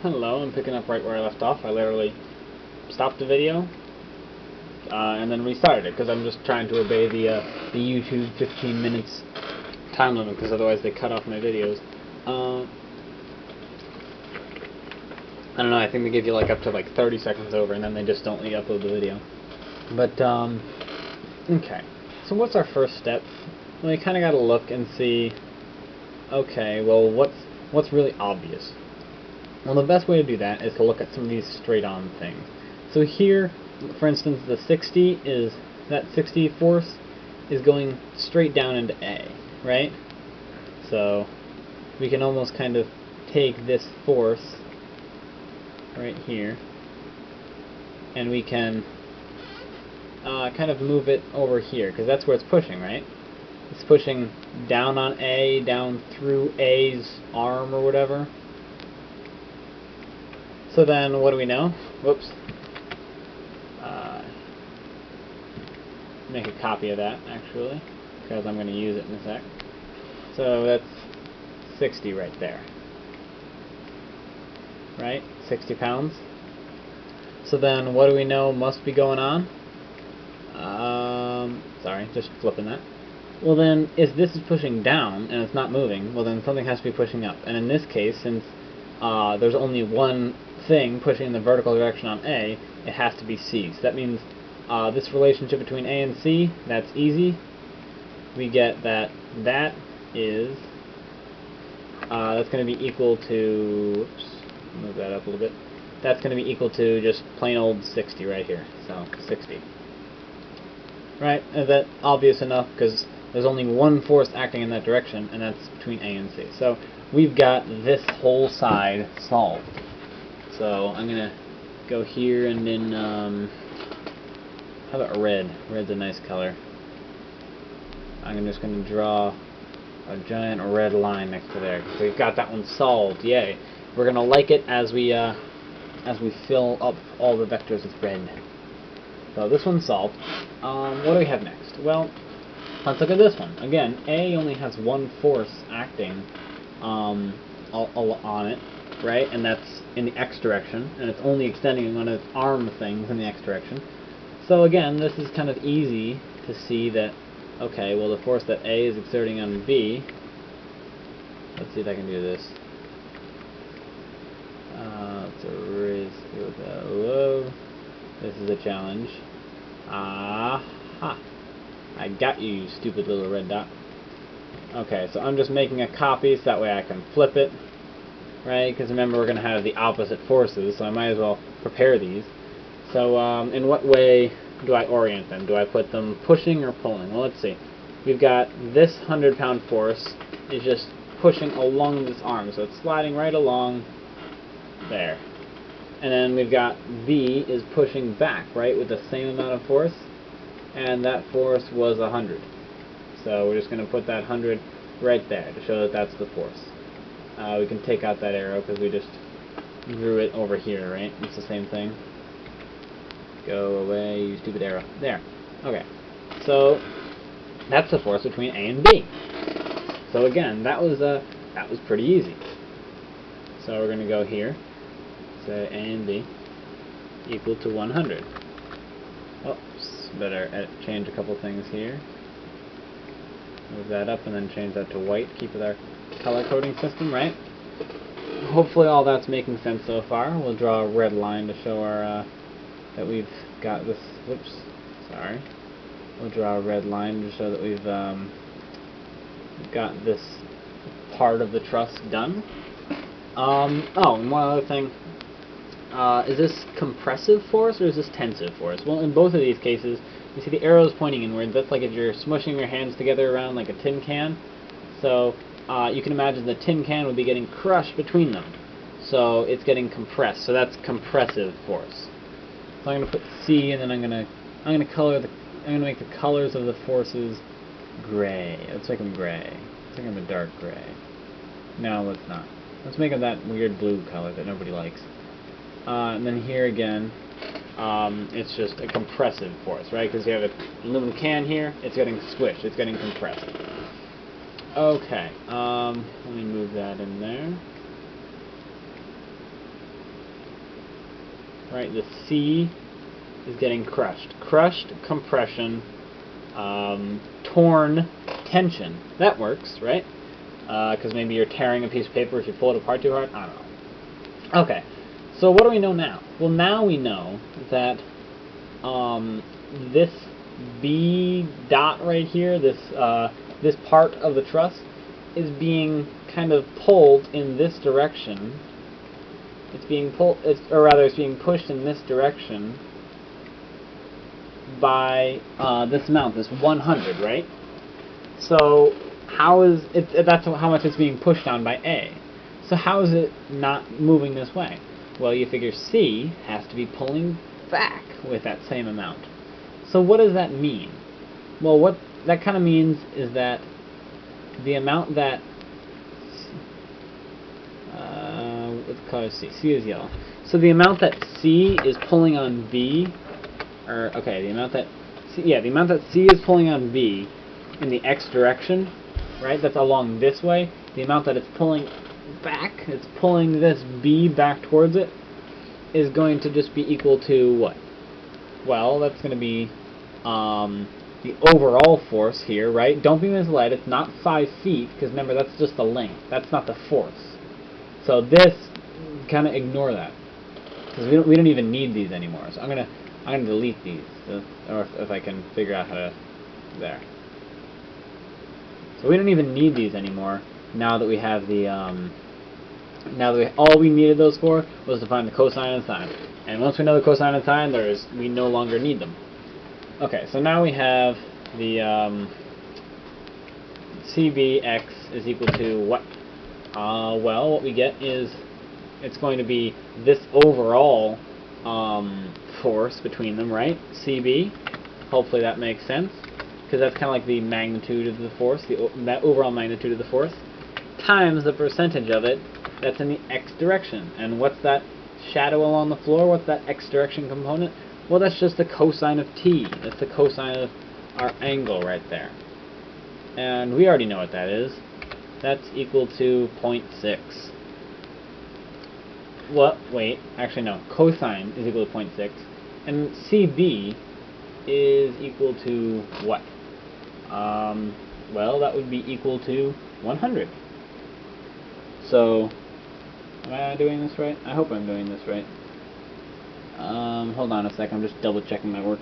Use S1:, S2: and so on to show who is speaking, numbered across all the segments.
S1: hello, I'm picking up right where I left off. I literally stopped the video and then restarted it because I'm just trying to obey the YouTube 15 minutes time limit, because otherwise they cut off my videos. I don't know, I think they give you like up to like 30 seconds over and then they just don't let you upload the video. But, okay. So what's our first step? Well, you kind of got to look and see, okay, well, what's really obvious? Well, the best way to do that is to look at some of these straight-on things. So here, for instance, the 60 is, that 60 force is going straight down into A, right? So we can almost kind of take this force right here, and we can kind of move it over here, because that's where it's pushing, right? It's pushing down on A, down through A's arm or whatever. So then, what do we know? Whoops. Make a copy of that, actually, because I'm going to use it in a sec. So that's 60 right there. Right? 60 pounds. So then, what do we know must be going on? Sorry, just flipping that. Well then, if this is pushing down and it's not moving, well then something has to be pushing up. And in this case, since there's only one thing pushing in the vertical direction on A, it has to be C. So that means this relationship between A and C, that's easy. We get that that is, that's going to be equal to, oops, move that up a little bit. That's going to be equal to just plain old 60 right here. So 60. Right? Is that obvious enough? Because there's only one force acting in that direction, and that's between A and C. So we've got this whole side solved. So I'm going to go here and then, how about red? Red's a nice color. I'm just going to draw a giant red line next to there. So we've got that one solved. Yay. We're going to like it as we fill up all the vectors with red. So this one's solved. What do we have next? Well, let's look at this one. Again, A only has one force acting on it, right? And that's in the x direction, and it's only extending one of its arm things in the x direction. So again, this is kind of easy to see that, okay, well the force that A is exerting on B, let's see if I can do this. Let's erase that low. This is a challenge. Aha! I got you, you stupid little red dot. Okay, so I'm just making a copy so that way I can flip it, right? Because remember, we're going to have the opposite forces, so I might as well prepare these. So, in what way do I orient them? Do I put them pushing or pulling? Well, let's see. We've got this 100-pound force is just pushing along this arm, so it's sliding right along there. And then we've got V is pushing back, right, with the same amount of force, and that force was 100. So we're just going to put that 100 right there to show that that's the force. We can take out that arrow because we just drew it over here, right? It's the same thing. Go away, you stupid arrow. There. Okay. So that's the force between A and B. So again, that was pretty easy. So we're going to go here. Say A and B equal to 100. Oops, better change a couple things here. Move that up and then change that to white. Keep with our color coding system, right? Hopefully all that's making sense so far. We'll draw a red line to show our that we've got this. Whoops, sorry. We'll draw a red line to show that we've got this part of the truss done. Oh, and one other thing. Is this compressive force or is this tensive force? Well, in both of these cases, you see the arrows pointing inward. That's like if you're smushing your hands together around like a tin can. So you can imagine the tin can would be getting crushed between them. So it's getting compressed. So that's compressive force. So I'm going to put C, and then I'm going to make the colors of the forces gray. Let's make them gray. Let's make them a dark gray. No, let's not. Let's make them that weird blue color that nobody likes. And then here again, it's just a compressive force, right? Because you have an aluminum can here, it's getting squished, it's getting compressed. Okay, let me move that in there. right? The C is getting crushed. Crushed, compression, torn, tension. That works, right? Because maybe you're tearing a piece of paper if you pull it apart too hard. I don't know. Okay, so what do we know now? Well, now we know that this B dot right here, this part of the truss, is being kind of pulled in this direction. It's being it's being pushed in this direction by this amount, this 100, right? So how is it? That's how much it's being pushed on by A. So how is it not moving this way? Well, you figure C has to be pulling back with that same amount. So what does that mean? Well, what that kind of means is that the amount that what color is C? C is yellow. So the amount that C is pulling on B, the amount that C is pulling on B in the X direction, right? That's along this way. The amount that it's pulling back, it's pulling this B back towards it, is going to just be equal to what? Well, that's going to be the overall force here, right? Don't be misled. It's not 5 feet, because remember, that's just the length. That's not the force. So this, kind of ignore that, because we don't even need these anymore. So I'm gonna delete these, or if I can figure out how to there. So we don't even need these anymore now that we have the all we needed those for was to find the cosine and sine. And once we know the cosine and sine, we no longer need them. Okay, so now we have the CBX is equal to what? Well, what we get is it's going to be this overall force between them, right? CB. Hopefully that makes sense, because that's kind of like the magnitude of the force, that overall magnitude of the force, times the percentage of it that's in the X direction. And what's that shadow along the floor? What's that X direction component? Well, that's just the cosine of t. That's the cosine of our angle right there. And we already know what that is. That's equal to 0.6. What? Wait, actually no. Cosine is equal to 0.6. And CB is equal to what? Well, that would be equal to 100. So, am I doing this right? I hope I'm doing this right. Hold on a sec, I'm just double checking my work.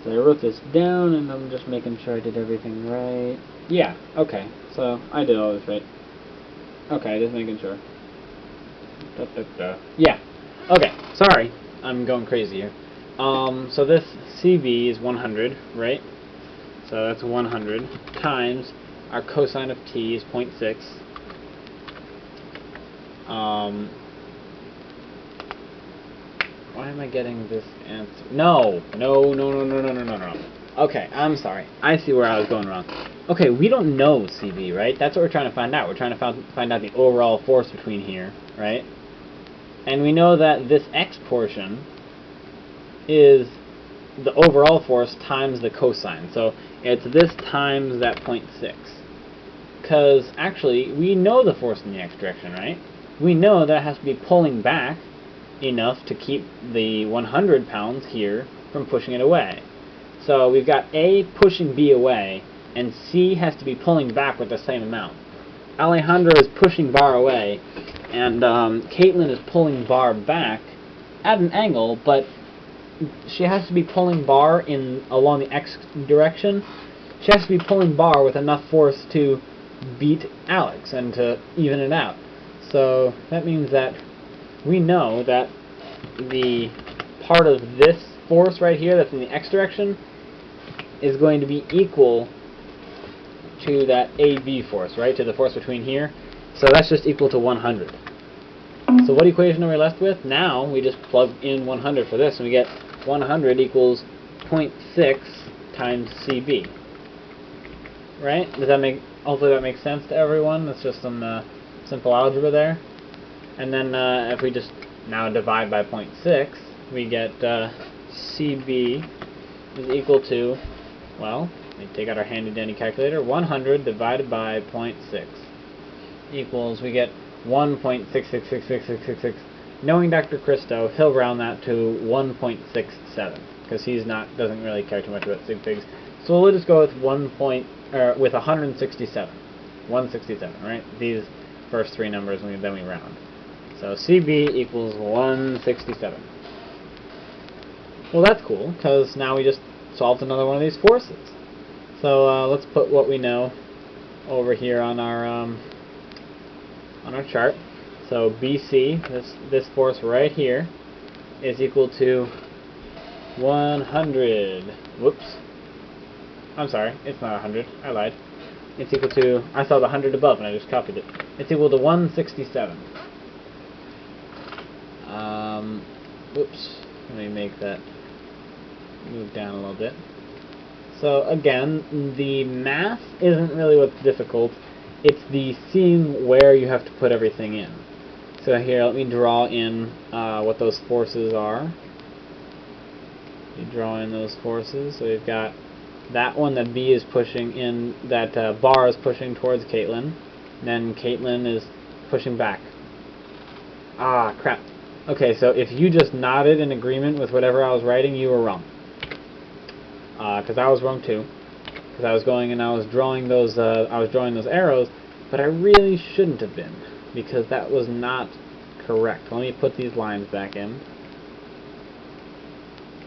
S1: So I wrote this down, and I'm just making sure I did everything right. Yeah, okay, so I did all this right. Okay, just making sure. Yeah, okay, sorry, I'm going crazy here. So this CB is 100, right? So that's 100 times our cosine of t is 0.6. Why am I getting this answer? No. Okay, I'm sorry. I see where I was going wrong. Okay, we don't know CB, right? That's what we're trying to find out. We're trying to find out the overall force between here, right? And we know that this X portion is the overall force times the cosine. So it's this times that 0.6. Because actually, we know the force in the X direction, right? We know that it has to be pulling back enough to keep the 100 pounds here from pushing it away. So we've got A pushing B away, and C has to be pulling back with the same amount. Alejandro is pushing bar away, and Caitlin is pulling bar back at an angle, but she has to be pulling bar along the X direction. She has to be pulling bar with enough force to beat Alex and to even it out. So that means that we know that the part of this force right here that's in the X direction is going to be equal to that AB force, right? To the force between here. So that's just equal to 100. So what equation are we left with? Now we just plug in 100 for this, and we get 100 equals 0.6 times CB. Right? Does that make? Hopefully that makes sense to everyone. That's just some simple algebra there. And then if we just now divide by 0.6, we get CB is equal to, well, we take out our handy-dandy calculator, 100 divided by 0.6 equals, we get 1.6666666 knowing Dr. Christo, he'll round that to 1.67 because doesn't really care too much about sig figs. So we'll just go with 167. 167, right? These first three numbers, and then we round. So CB equals 167. Well, that's cool, because now we just solved another one of these forces. So let's put what we know over here on our chart. So BC, this force right here, is equal to 100. Whoops. I'm sorry, it's not 100. I lied. It's equal to, I saw the 100 above and I just copied it. It's equal to 167. Whoops. Let me make that move down a little bit. So again, the math isn't really what's difficult. It's the seeing where you have to put everything in. So here, let me draw in what those forces are. You draw in those forces. So we've got that one that B is pushing in, that bar is pushing towards Caitlin. Then Caitlin is pushing back. Ah, crap. Okay, so if you just nodded in agreement with whatever I was writing, you were wrong. Because I was wrong too. Because I was going and I was drawing those arrows, but I really shouldn't have been, because that was not correct. Let me put these lines back in.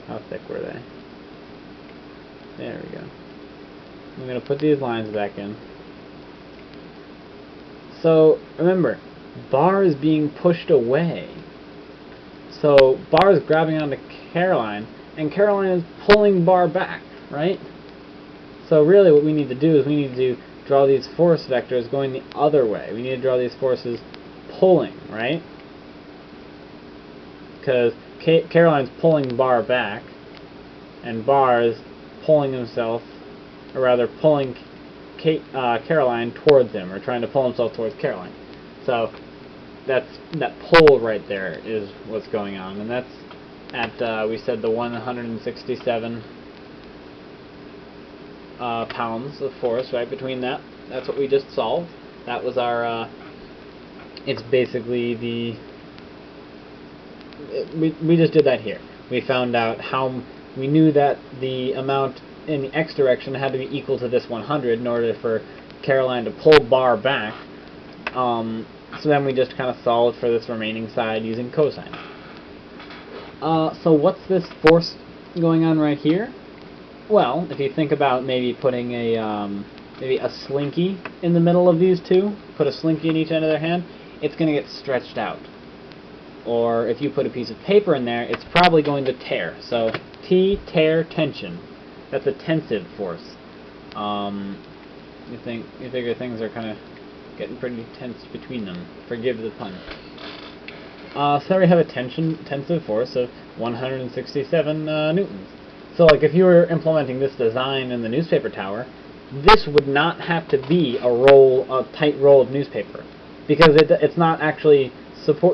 S1: How thick were they? There we go. I'm going to put these lines back in. So, remember, bar is being pushed away. So, bar is grabbing onto Caroline, and Caroline is pulling bar back, right? So really what we need to do is we need to draw these force vectors going the other way. We need to draw these forces pulling, right? Because Caroline's pulling bar back, and bar is pulling himself, or rather pulling Caroline towards him, or trying to pull himself towards Caroline. So that pull right there is what's going on, and that's at we said the 167 pounds of force right between that. That's what we just solved. That was our it's basically the we just did that here. We found out how we knew that the amount in the x direction had to be equal to this 100 in order for Caroline to pull bar back. So then we just kind of solved for this remaining side using cosine. So what's this force going on right here? Well, if you think about maybe putting maybe a slinky in the middle of these two, put a slinky in each end of their hand, it's going to get stretched out. Or if you put a piece of paper in there, it's probably going to tear. So T, tear, tension. That's a tensive force. You figure things are kind of getting pretty tense between them. Forgive the pun. So there we have a tensive force of 167 newtons. So like if you were implementing this design in the newspaper tower, this would not have to be a tight roll of newspaper, because it's not actually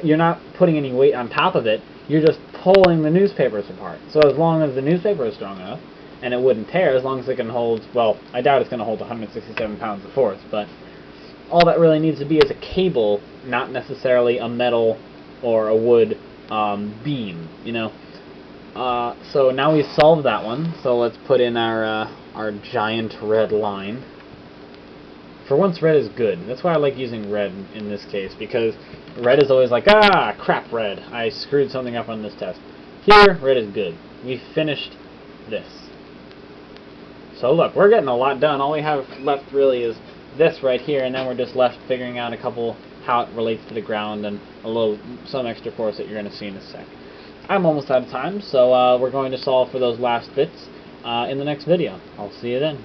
S1: you're not putting any weight on top of it, you're just pulling the newspapers apart. So as long as the newspaper is strong enough, and it wouldn't tear, as long as it can hold, well, I doubt it's going to hold 167 pounds of force, but all that really needs to be is a cable, not necessarily a metal or a wood beam, you know. So now we've solved that one, so let's put in our giant red line. For once, red is good. That's why I like using red in this case, because red is always like, ah, crap, red, I screwed something up on this test. Here, red is good. We finished this. So look, we're getting a lot done. All we have left really is this right here, and then we're just left figuring out how it relates to the ground, and some extra force that you're going to see in a sec. I'm almost out of time, so we're going to solve for those last bits in the next video. I'll see you then.